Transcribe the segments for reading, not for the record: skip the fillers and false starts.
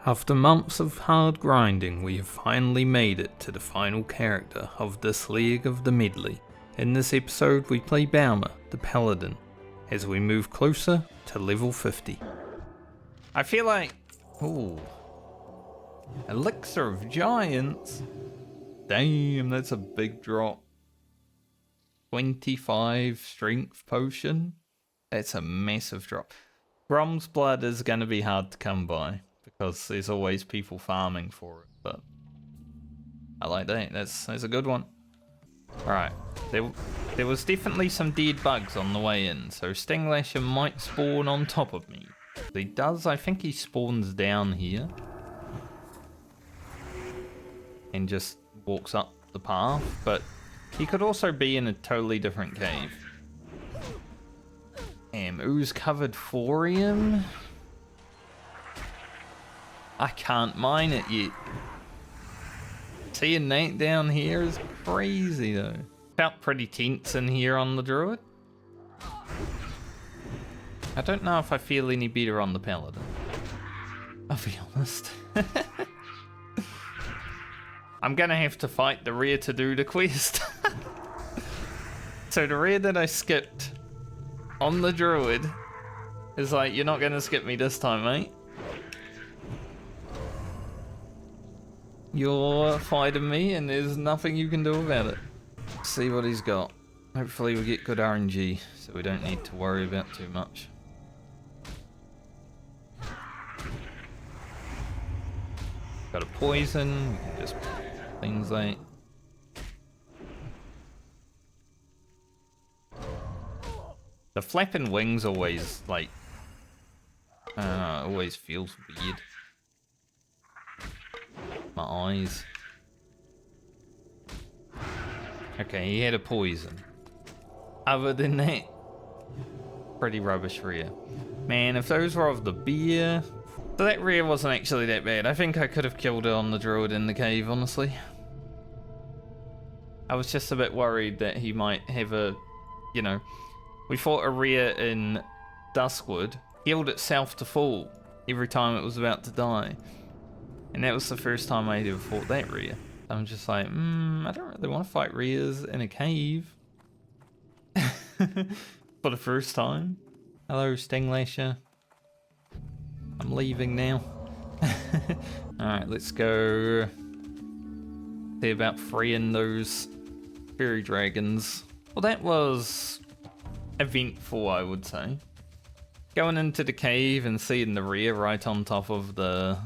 After months of hard grinding, we have finally made it to the final character of this League of the Medley. In this episode we play Belma, the Paladin, as we move closer to level 50. I feel like... ooh. Elixir of Giants? Damn, that's a big drop. 25 strength potion? That's a massive drop. Grom's blood is going to be hard to come by, because there's always people farming for it, but I like that. That's a good one. Alright, there was definitely some dead bugs on the way in, so Stinglasher might spawn on top of me. He does, I think he spawns down here and just walks up the path, but he could also be in a totally different cave. Ooze covered thorium? I can't mine it yet. Seeing that down here is crazy though. Felt pretty tense in here on the druid. I don't know if I feel any better on the paladin, I'll be honest. I'm gonna have to fight the rare to do the quest. So the rare that I skipped on the druid is like, you're not gonna skip me this time, mate. You're fighting me and there's nothing you can do about it. Let's see what he's got. Hopefully we get good RNG, so we don't need to worry about too much. Got a poison, we can just things like... the flapping wings always, like, I don't know, it always feels weird. My eyes. Okay, he had a poison. Other than that, pretty rubbish rare. Man, if those were of the beer... so that rare wasn't actually that bad. I think I could have killed it on the druid in the cave, honestly. I was just a bit worried that he might have a, you know... we fought a rare in Duskwood, healed itself to full every time it was about to die. And that was the first time I ever fought that rare. I'm just like, I don't really want to fight rares in a cave. For the first time. Hello, Stinglasher. I'm leaving now. Alright, let's go see about freeing those fairy dragons. Well, that was eventful, I would say. Going into the cave and seeing the rear right on top of the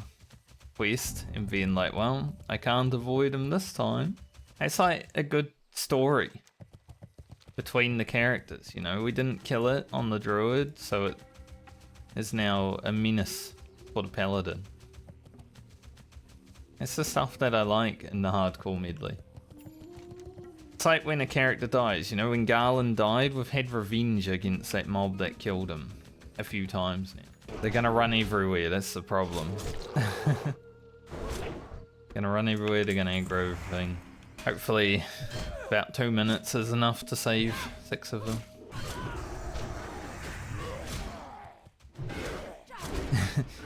quest and being like, well, I can't avoid him this time. It's like a good story between the characters, you know. We didn't kill it on the druid, so it is now a menace for the paladin. It's the stuff that I like in the Hardcore Medley. It's like when a character dies, you know, when Garland died, we've had revenge against that mob that killed him a few times now. They're gonna run everywhere, that's the problem. Gonna run everywhere, they're gonna aggro everything. Hopefully about 2 minutes is enough to save 6 of them.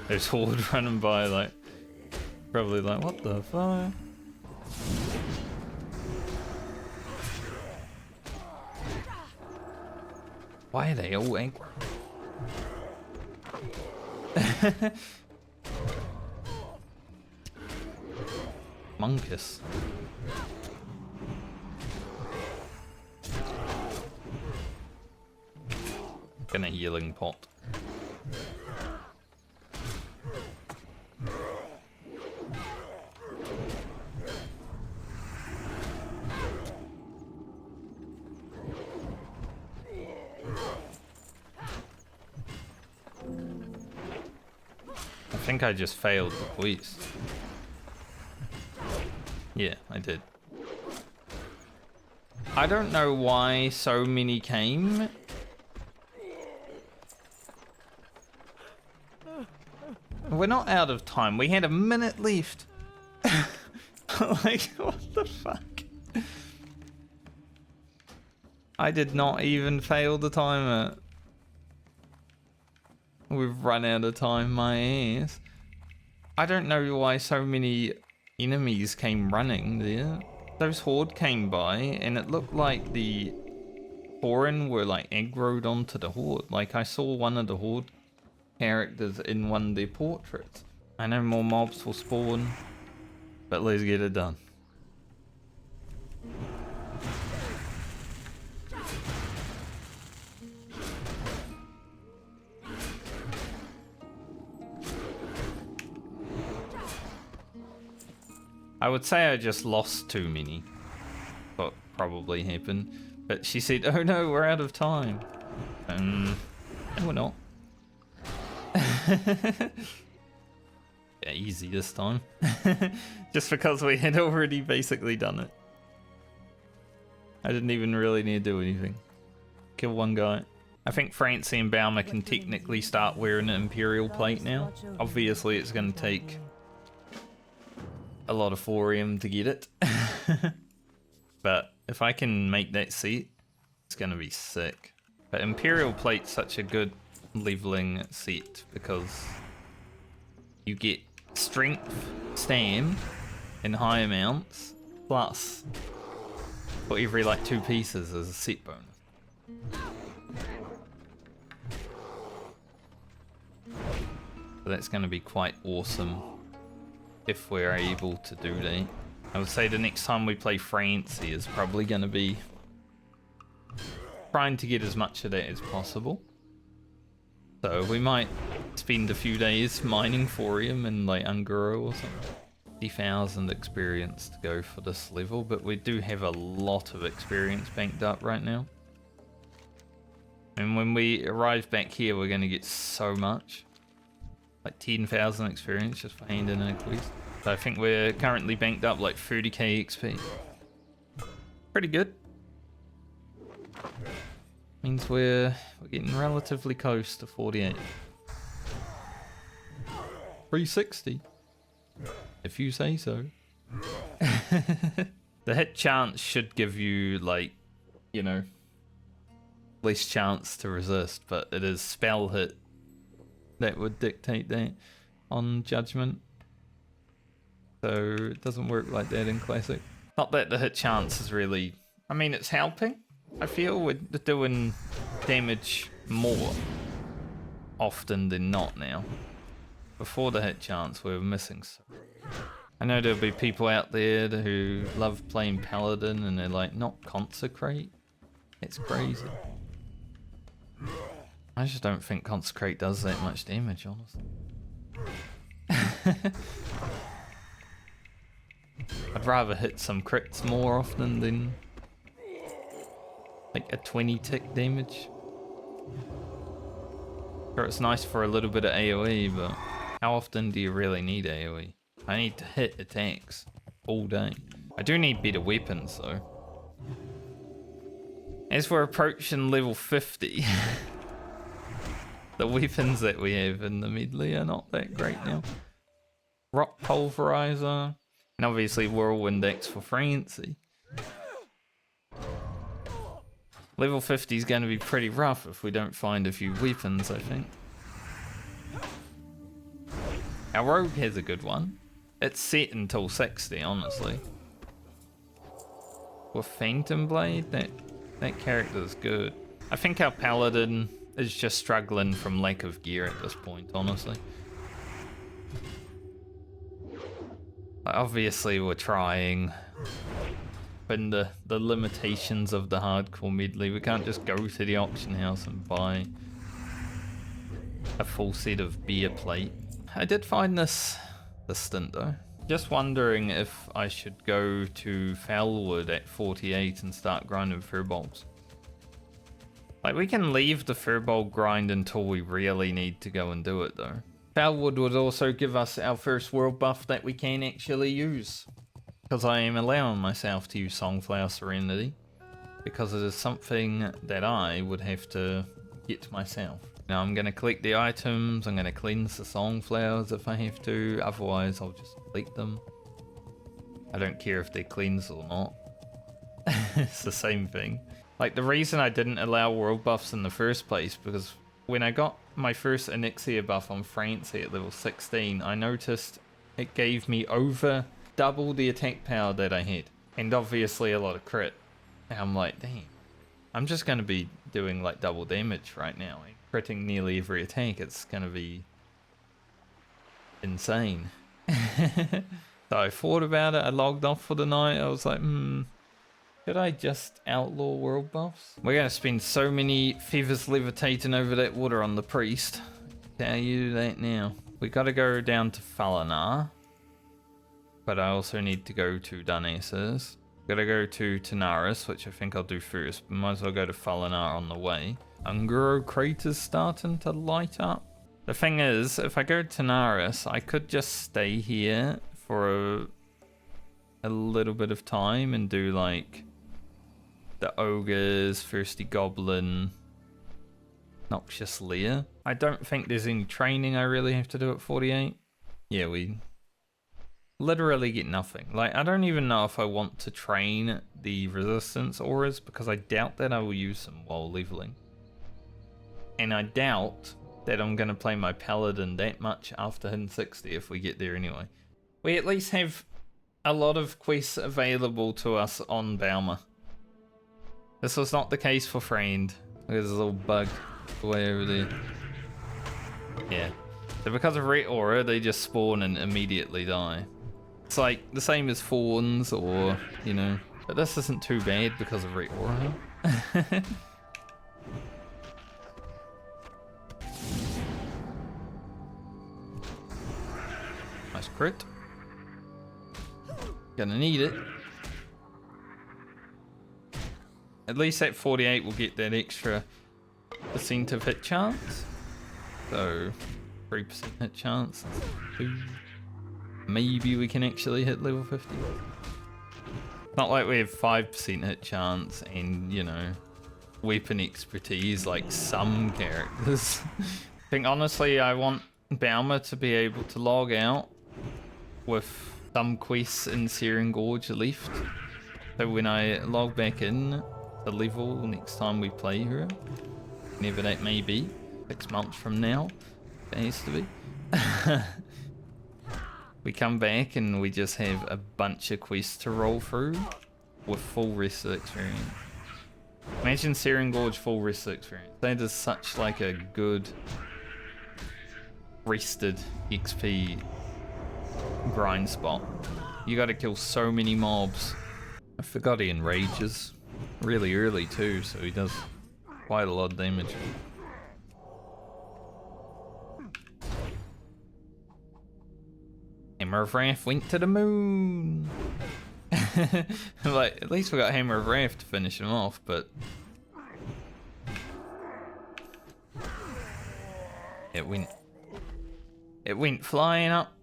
There's Horde running by, like, probably like, what the fuck? Why are they all angry? Monkus. Gonna healing pot. I think I just failed the quest. Yeah, I did. I don't know why so many came. We're not out of time. We had a minute left. Like, what the fuck? I did not even fail the timer. We've run out of time, my ass. I don't know why so many enemies came running there. Those horde came by and it looked like the foreign were like aggroed onto the horde. Like I saw one of the horde characters in one of their portraits. I know more mobs will spawn, but let's get it done. I would say I just lost too many. What probably happened. But she said, oh no, we're out of time. No, we're not. Yeah, easy this time. Just because we had already basically done it. I didn't even really need to do anything. Kill one guy. I think Francie and Belma can technically start wearing an Imperial plate now. Obviously it's going to take a lot of thorium to get it. But if I can make that seat, it's going to be sick. But Imperial plate's such a good leveling set because you get strength, stam in high amounts, plus for every like 2 pieces as a set bonus. So that's going to be quite awesome if we're able to do that. I would say the next time we play Francie is probably going to be trying to get as much of that as possible. So we might spend a few days mining thorium in like Unguro or something. 50,000 experience to go for this level, but we do have a lot of experience banked up right now. And when we arrive back here, we're going to get so much. Like 10,000 experience just for handing in a quest. So I think we're currently banked up like 30k XP. Pretty good. Means we're getting relatively close to 48. 360. If you say so. The hit chance should give you like, you know, less chance to resist, but it is spell hit that would dictate that on judgment. So it doesn't work like that in Classic. Not that the hit chance is really... I mean, it's helping. I feel we're doing damage more often than not now. Before the hit chance, we were missing so. I know there'll be people out there who love playing Paladin and they're like, not Consecrate? It's crazy. I just don't think Consecrate does that much damage, honestly. I'd rather hit some crits more often than like a 20 tick damage. Sure, it's nice for a little bit of AoE, but how often do you really need AoE? I need to hit attacks all day. I do need better weapons though. As we're approaching level 50, the weapons that we have in the medley are not that great now. Rock Pulverizer, and obviously Whirlwind Axe for Francie. Level 50 is going to be pretty rough if we don't find a few weapons, I think. Our rogue has a good one. It's set until 60, honestly. With Phantom Blade, that character's good. I think our Paladin is just struggling from lack of gear at this point, honestly. Obviously we're trying. In the limitations of the hardcore medley, we can't just go to the auction house and buy a full set of beer plate. I did find this stint though. Just wondering if I should go to Foulwood at 48 and start grinding furbolgs. Like, we can leave the furball grind until we really need to go and do it though. Foulwood would also give us our first world buff that we can actually use. Because I am allowing myself to use Songflower Serenity. Because it is something that I would have to get myself. Now I'm going to collect the items, I'm going to cleanse the Songflowers if I have to, otherwise I'll just delete them. I don't care if they're cleansed or not. It's the same thing. Like, the reason I didn't allow world buffs in the first place, because when I got my first Onyxia buff on Francie at level 16, I noticed it gave me over double the attack power that I had. And obviously a lot of crit. And I'm like, damn. I'm just going to be doing like double damage right now. And critting nearly every attack. It's going to be insane. So I thought about it. I logged off for the night. I was like, could I just outlaw world buffs? We're going to spend so many feathers levitating over that water on the priest. Tell you that now. We got to go down to Falanar. But I also need to go to Darnassus. Gotta go to Tanaris, which I think I'll do first. But might as well go to Falanar on the way. Unguro crater's starting to light up. The thing is, if I go to Tanaris, I could just stay here for a little bit of time and do like the ogres, thirsty goblin, noxious lair. I don't think there's any training I really have to do at 48. Yeah, we literally get nothing. Like, I don't even know if I want to train the resistance auras because I doubt that I will use them while leveling. And I doubt that I'm going to play my Paladin that much after hitting 60 if we get there anyway. We at least have a lot of quests available to us on Belma. This was not the case for Friend. There's a little bug way over there. Yeah. So because of Ret Aura, they just spawn and immediately die. It's like the same as Fawns or, you know. But this isn't too bad because of Ret Aura. Nice crit. Gonna need it. At least at 48 we'll get that extra % of hit chance. So 3% hit chance. 2. Maybe we can actually hit level 50. Not like we have 5% hit chance and, you know, weapon expertise like some characters. I think honestly I want Belma to be able to log out with some quests in Searing Gorge left. So when I log back in the level next time we play her, whenever that may be, 6 months from now, it has to be. We come back and we just have a bunch of quests to roll through with full rest of experience. Imagine Searing Gorge full rest of experience. That is such like a good rested XP grind spot. You gotta kill so many mobs. I forgot he enrages really early too, so he does quite a lot of damage. Hammer of Wrath went to the moon. Like, at least we got Hammer of Wrath to finish him off, but it went flying up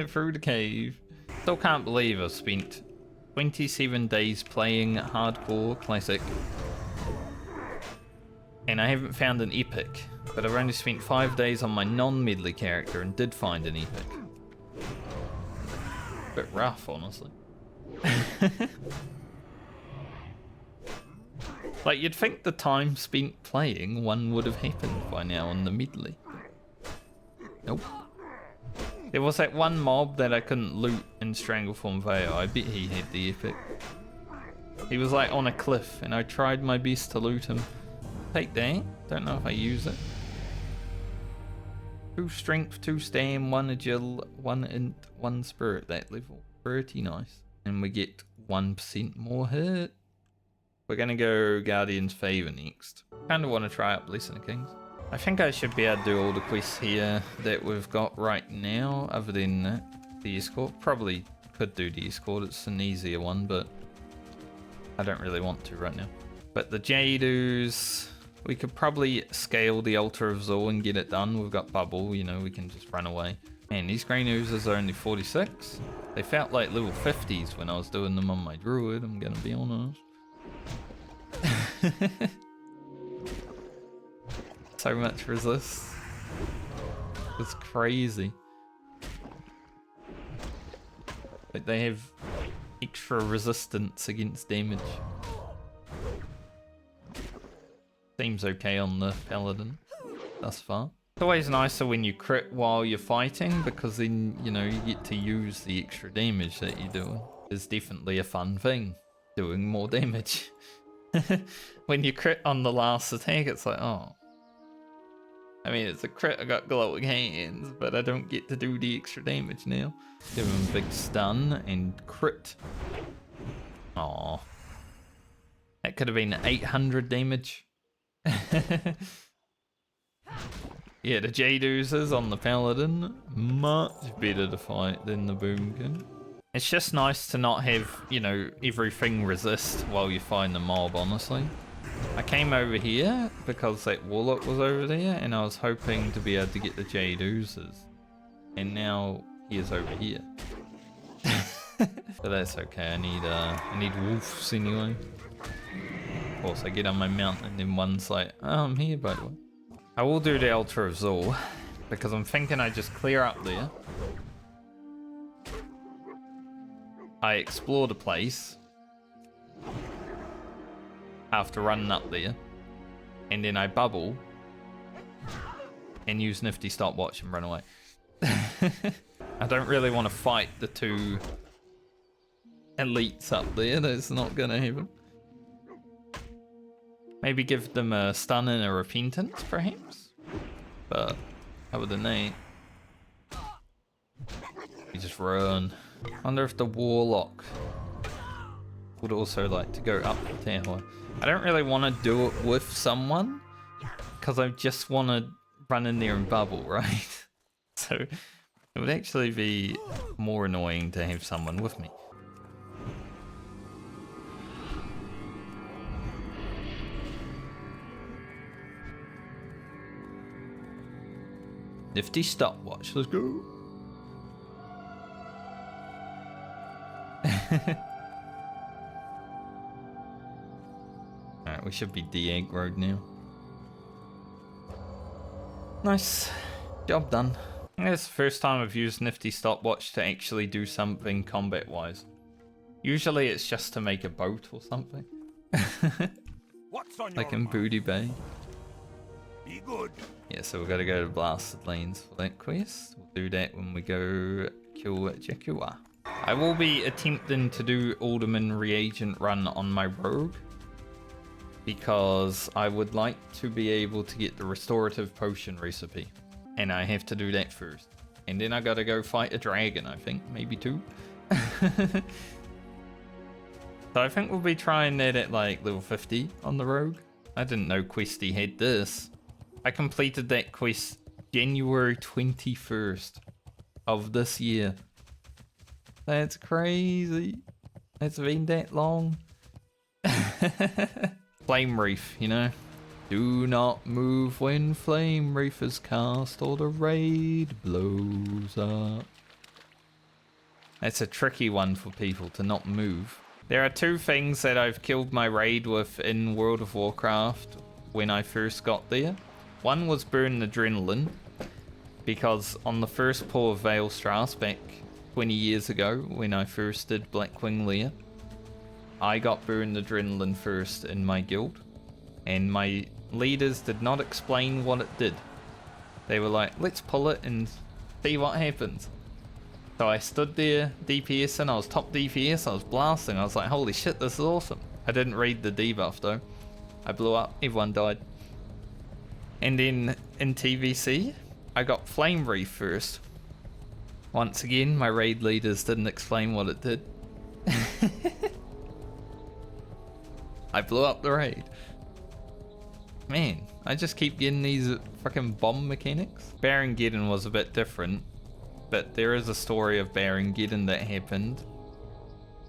through the cave. Still can't believe I've spent 27 days playing Hardcore Classic and I haven't found an epic, but I've only spent 5 days on my non-medley character and did find an epic. Bit rough, honestly. Like, you'd think the time spent playing one would have happened by now on the medley. Nope. There was that one mob that I couldn't loot in Strangleform Vale. I bet he had the epic. He was like on a cliff and I tried my best to loot him. Take that. Don't know if I use it. 2 strength, 2 stam, 1 agile, 1 int, 1 spirit that level. Pretty nice. And we get 1% more hit. We're gonna go Guardian's Favor next. Kinda wanna try out Blessing of Kings. I think I should be able to do all the quests here that we've got right now, other than the escort. Probably could do the escort, it's an easier one, but I don't really want to right now. But the Jadus, we could probably scale the Altar of Zul and get it done. We've got Bubble, you know, we can just run away. And these green oozes are only 46. They felt like level 50s when I was doing them on my druid, I'm gonna be honest. So much resist. It's crazy. Like they have extra resistance against damage. Seems okay on the Paladin thus far. always nicer when you crit while you're fighting, because then, you know, you get to use the extra damage that you're doing. It's definitely a fun thing, doing more damage. When you crit on the last attack, it's like, oh. I mean, it's a crit, I got glowing hands, but I don't get to do the extra damage now. Give him a big stun and crit. Aw. That could have been 800 damage. Yeah, the Jade Oozers on the Paladin, much better to fight than the Boomkin. It's just nice to not have, you know, everything resist while you find the mob, honestly. I came over here because that Warlock was over there, and I was hoping to be able to get the Jade Oozers. And now he is over here. But that's okay, I need wolves anyway. Of course, I get on my mount and then one's like, oh, I'm here by the way. I will do the Altar of Zul, because I'm thinking I just clear up there. I explore the place after running up there, and then I bubble and use Nifty Stopwatch and run away. I don't really want to fight the two elites up there, that's not gonna happen. Maybe give them a stun and a repentance, perhaps? But other than that, you just run. I wonder if the Warlock would also like to go up the tower. I don't really want to do it with someone, because I just want to run in there and bubble, right? So it would actually be more annoying to have someone with me. Nifty Stopwatch, let's go. Alright, we should be de-aggroed now. Nice. Job done. I think it's the first time I've used Nifty Stopwatch to actually do something combat-wise. Usually it's just to make a boat or something. What's on like your in Booty Bay. Be good. Yeah, so we've got to go to Blasted Lanes for that quest. We'll do that when we go kill Jakua. I will be attempting to do Alderman Reagent Run on my rogue, because I would like to be able to get the Restorative Potion recipe. And I have to do that first. And then I gotta go fight a dragon, I think. Maybe two. So I think we'll be trying that at like level 50 on the rogue. I didn't know Questy had this. I completed that quest January 21st of this year. That's crazy. It's been that long. Flame Reef, you know. Do not move when Flame Reef is cast or the raid blows up. That's a tricky one for people to not move. There are two things that I've killed my raid with in World of Warcraft when I first got there. One was Burn Adrenaline, because on the first pull of Vale Strass back 20 years ago when I first did Blackwing Lair, I got Burn Adrenaline first in my guild, and my leaders did not explain what it did. They were like, let's pull it and see what happens. So I stood there DPS and I was top DPS, I was blasting, I was like, holy shit, this is awesome. I didn't read the debuff though. I blew up, everyone died. And then in TVC, I got Flame Reef first. Once again, my raid leaders didn't explain what it did. I blew up the raid. Man, I just keep getting these fucking bomb mechanics. Baron Geddon was a bit different, but there is a story of Baron Geddon that happened.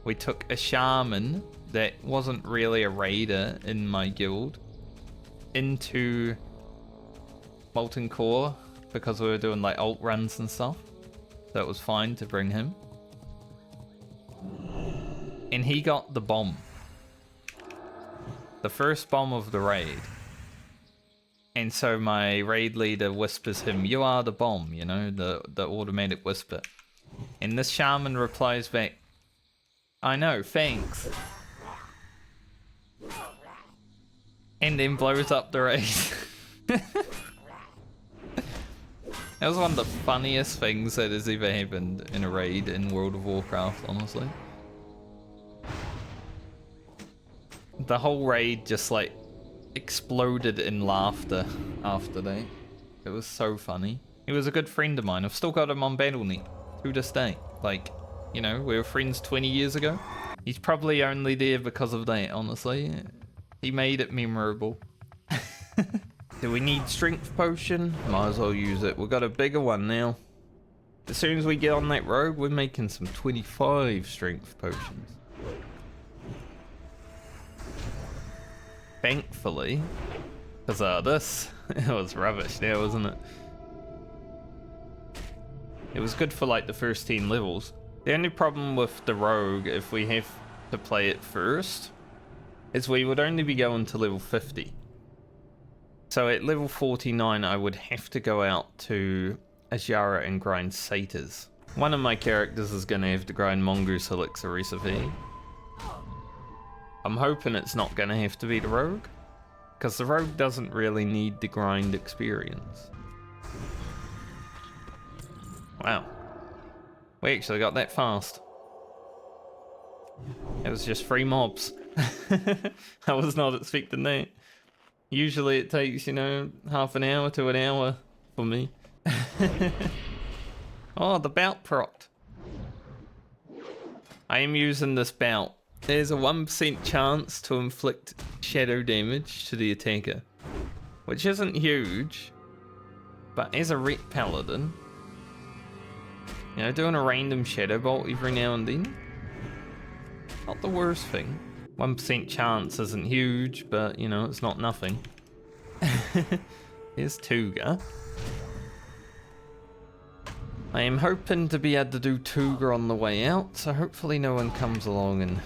We took a shaman that wasn't really a raider in my guild into Molten Core because we were doing like alt runs and stuff. So it was fine to bring him. And he got the bomb. The first bomb of the raid. And so my raid leader whispers him, you are the bomb, you know, the automatic whisper. And this shaman replies back, I know, thanks. And then blows up the raid. That was one of the funniest things that has ever happened in a raid in World of Warcraft, honestly. The whole raid just like exploded in laughter after that. It was so funny. He was a good friend of mine. I've still got him on BattleNet to this day. Like, you know, we were friends 20 years ago. He's probably only there because of that, honestly. He made it memorable. Do we need strength potion? Might as well use it. We've got a bigger one now. As soon as we get on that rogue, we're making some 25 strength potions. Thankfully, because this, it was rubbish now, wasn't it? It was good for like the first 10 levels. The only problem with the rogue, if we have to play it first, is we would only be going to level 50. So at level 49, I would have to go out to Azara and grind satyrs. One of my characters is going to have to grind mongoose elixir recipe. I'm hoping it's not going to have to be the rogue, because the rogue doesn't really need to grind experience. Wow. We actually got that fast. It was just 3 mobs. I was not expecting that. Usually it takes, you know, half an hour to an hour for me. Oh, the bout procced. I am using this bout. There's a 1% chance to inflict shadow damage to the attacker, which isn't huge, but as a ret paladin, you know, doing a random shadow bolt every now and then, not the worst thing. 1% chance isn't huge, but you know, it's not nothing. Here's Tuga. I am hoping to be able to do Tuga on the way out, so hopefully no one comes along and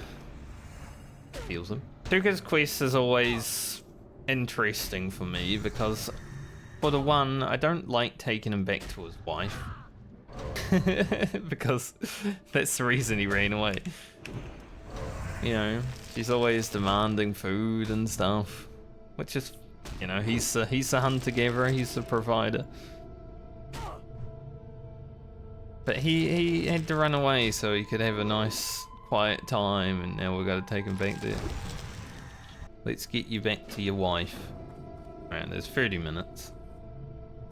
steals him. Tuga's quest is always interesting for me because, for the one, I don't like taking him back to his wife. Because that's the reason he ran away. You know, she's always demanding food and stuff, which is, you know, he's the hunter-gatherer, he's the provider. But he had to run away so he could have a nice, quiet time, and now we've got to take him back there. Let's get you back to your wife. Alright, there's 30 minutes.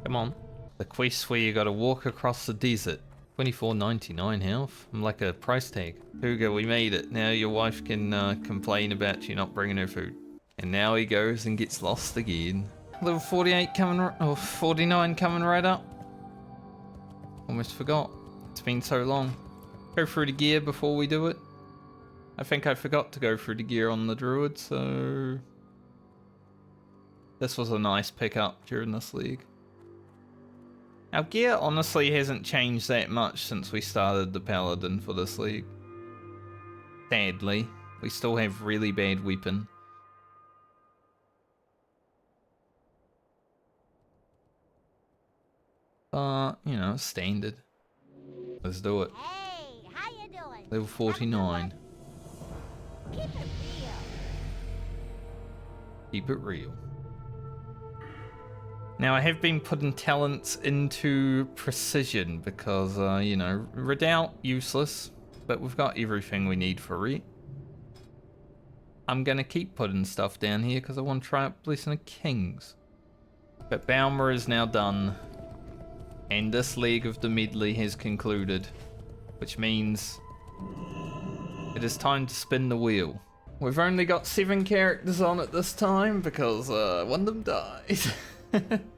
Come on. The quest where you got to walk across the desert. 24.99 health. I'm like a price tag. Tuga, we made it. Now your wife can complain about you not bringing her food. And now he goes and gets lost again. Level 48 coming, or 49 coming right up. Almost forgot. It's been so long. Go through the gear before we do it. I think I forgot to go through the gear on the druid, so this was a nice pickup during this league. Our gear honestly hasn't changed that much since we started the Paladin for this league. Sadly, we still have really bad weapon. But, you know, standard. Let's do it. Hey, how you doing? Level 49. Keep it real. Keep it real. Now, I have been putting talents into precision because, you know, redoubt, useless, but we've got everything we need for it. I'm going to keep putting stuff down here because I want to try out Blessing of Kings. But Belma is now done, and this leg of the medley has concluded, which means it is time to spin the wheel. We've only got 7 characters on it this time because one of them died.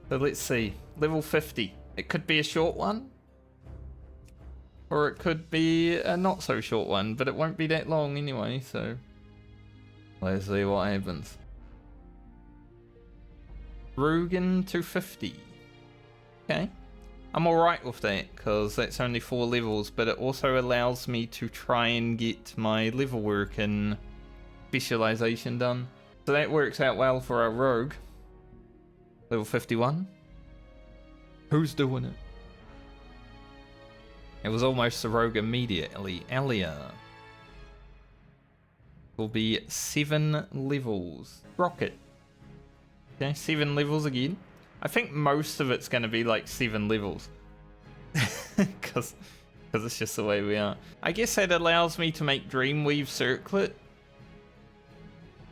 So let's see, level 50. It could be a short one, or it could be a not so short one, but it won't be that long anyway, so let's see what happens. Rugen to 50. Okay, I'm alright with that, because that's only 4 levels, but it also allows me to try and get my level work and specialization done. So that works out well for our rogue. Level 51. Who's doing it? It was almost the rogue immediately. Alia will be 7 levels. Rocket. Okay, 7 levels again. I think most of it's going to be like 7 levels. Because it's just the way we are. I guess that allows me to make Dreamweave Circlet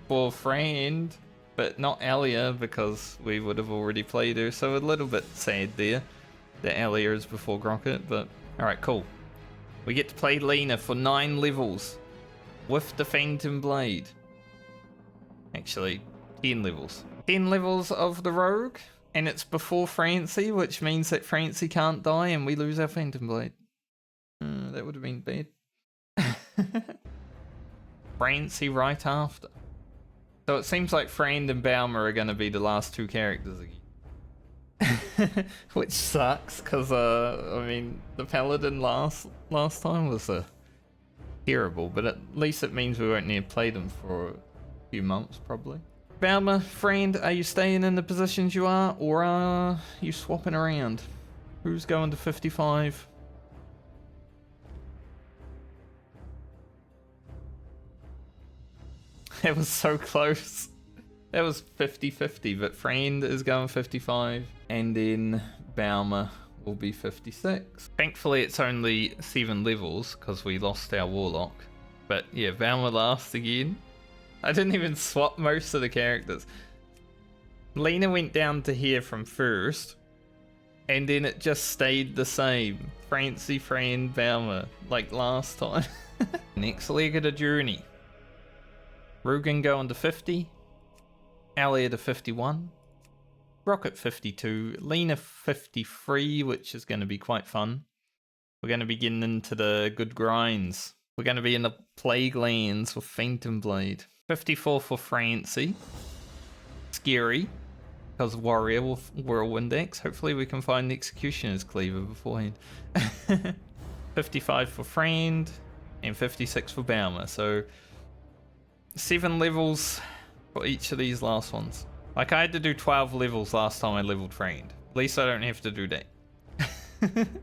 for Friend, but not Alia, because we would have already played her, so a little bit sad there that Alia is before Grocket, but alright, cool. We get to play Lena for 9 levels with the Phantom Blade. Actually, 10 levels. 10 levels of the Rogue, and it's before Francie, which means that Francie can't die and we lose our Phantom Blade. That would have been bad. Francie right after. So it seems like Friend and Belma are going to be the last 2 characters again. Which sucks, because, I mean, the Paladin last time was terrible, but at least it means we won't need to play them for a few months, probably. Belma, Friend, are you staying in the positions you are, or are you swapping around? Who's going to 55? That was so close. That was 50-50, but Friend is going 55, and then Belma will be 56. Thankfully, it's only 7 levels, because we lost our Warlock. But yeah, Belma last again. I didn't even swap most of the characters. Lena went down to here from first, and then it just stayed the same. Francie, Friend, Belma, like last time. Next leg of the journey. Rugen going to 50, Alia to 51, Rocket 52, Lena 53, which is going to be quite fun. We're going to be getting into the good grinds. We're going to be in the Plague Lands with Phantom Blade. 54 for Francie. Scary, because Warrior with Whirlwind Axe. Hopefully we can find the Executioner's Cleaver beforehand. 55 for Friend, and 56 for Belma. So 7 levels for each of these last ones. Like, I had to do 12 levels last time I leveled Friend. At least I don't have to do that.